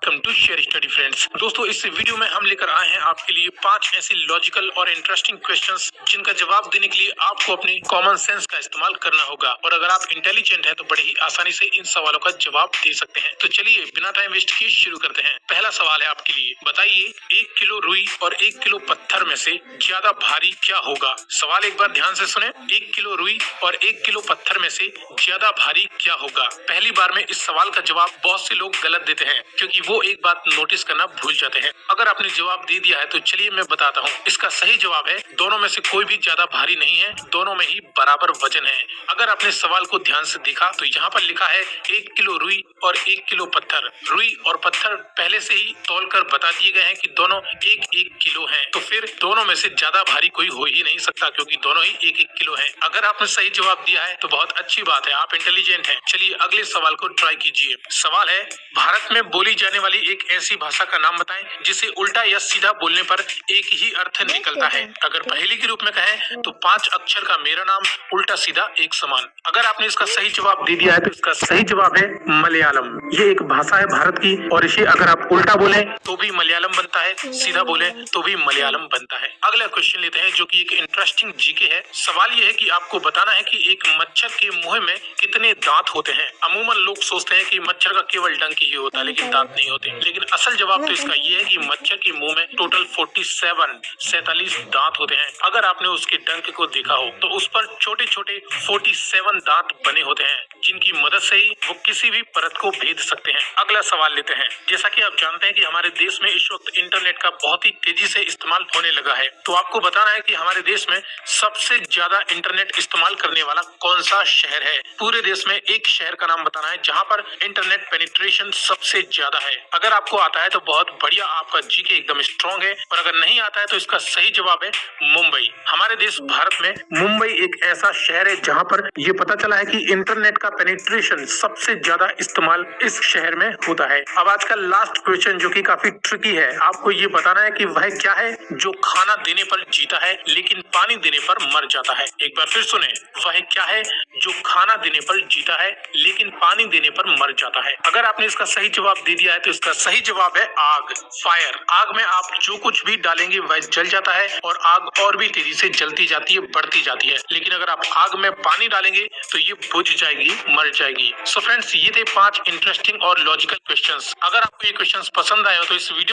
Welcome to share study friends. दोस्तों, इस video में हम लेकर आए हैं आपके लिए 5 ऐसे लॉजिकल और इंटरेस्टिंग क्वेश्चंस जिनका जवाब देने के लिए आपको अपनी कॉमन सेंस का इस्तेमाल करना होगा। और अगर आप इंटेलिजेंट हैं तो बड़े ही आसानी से इन सवालों का जवाब दे सकते हैं। तो चलिए बिना टाइम वेस्ट किए शुरू करते हैं। पहला सवाल है आपके लिए, बताइए 1 किलो रुई और 1 किलो पत्थर में से ज्यादा भारी क्या होगा। सवाल एक बार ध्यान से सुने। 1 किलो रुई और 1 किलो पत्थर में से ज्यादा भारी क्या होगा। पहली बार में इस सवाल का जवाब बहुत से लोग गलत देते हैं क्योंकि वो एक बात नोटिस करना भूल जाते हैं। अगर आपने जवाब दे दिया है तो चलिए मैं बताता हूँ। इसका सही जवाब है दोनों में से कोई भी ज्यादा भारी नहीं है, दोनों में ही बराबर वजन है। अगर आपने सवाल को ध्यान से देखा तो यहाँ पर लिखा है 1 किलो रुई और 1 किलो पत्थर। रुई और पत्थर पहले से ही तौल कर बता दिए गए हैं कि दोनों 1-1 किलो हैं। तो फिर दोनों में से ज्यादा भारी कोई हो ही नहीं सकता क्योंकि दोनों ही 1-1 किलो हैं। अगर आपने सही जवाब दिया है तो बहुत अच्छी बात है, आप इंटेलिजेंट हैं। चलिए अगले सवाल को ट्राई कीजिए। सवाल है, भारत में बोली जाने वाली एक ऐसी भाषा का नाम बताएं जिसे उल्टा या सीधा बोलने पर एक ही अर्थ निकलता है। अगर पहेली के रूप में कहें तो 5 अक्षर का मेरा नाम उल्टा सीधा एक समान। अगर आपने इसका सही जवाब दे दिया है तो इसका सही जवाब है मलयालम। ये एक भाषा है भारत की और इसे अगर आप उल्टा बोले तो भी मलयालम बनता है, सीधा बोले तो भी मलयालम बनता है। अगला क्वेश्चन लेते हैं जो कि एक इंटरेस्टिंग जीके है। सवाल ये है कि आपको बताना है कि एक मच्छर के मुंह में कितने दांत होते हैं। अमूमन लोग सोचते हैं कि मच्छर का केवल डंक ही होता है लेकिन दांत नहीं होते। लेकिन असल जवाब तो इसका ये है कि मच्छर के मुंह में टोटल 47 दांत होते हैं। अगर आपने उसके डंक को देखा हो तो उस पर छोटे छोटे 47 दांत बने होते हैं जिनकी मदद से ही वो किसी भी परत को भेद सकते हैं। अगला सवाल लेते हैं। जैसा कि आप जानते हैं कि हमारे देश में इस वक्त इंटरनेट का बहुत ही तेजी से इस्तेमाल होने लगा है, तो आपको बताना है कि हमारे देश में सबसे ज्यादा इंटरनेट इस्तेमाल करने वाला कौन सा शहर है। पूरे देश में एक शहर का नाम बताना है जहाँ पर इंटरनेट पेनिट्रेशन सबसे ज्यादा है। अगर आपको आता है तो बहुत बढ़िया, आपका जीके एकदम स्ट्रॉन्ग है। और अगर नहीं आता है तो इसका सही जवाब है मुंबई। हमारे देश भारत में मुंबई एक ऐसा शहर है जहाँ पर ये पता चला है कि इंटरनेट का पेनिट्रेशन सबसे ज्यादा इस्तेमाल इस शहर में होता है। अब आज का लास्ट क्वेश्चन जो कि काफी ट्रिकी है, आपको ये बताना है कि वह क्या है जो खाना देने पर जीता है लेकिन पानी देने पर मर जाता है। एक बार फिर सुने, वह क्या है जो खाना देने पर जीता है लेकिन पानी देने पर मर जाता है। अगर आपने इसका सही जवाब दे दिया है तो इसका सही जवाब है आग, फायर। आग में आप जो कुछ भी डालेंगे वह जल जाता है और आग और भी तेजी से जलती जाती है, बढ़ती जाती है। लेकिन अगर आप आग में पानी डालेंगे तो ये बुझ जाएगी, मर जाएगी। सो फ्रेंड्स, ये थे 5 इंटरेस्टिंग और लॉजिकल क्वेश्चंस। अगर आपको ये क्वेश्चंस पसंद आए हो तो इस वीडियो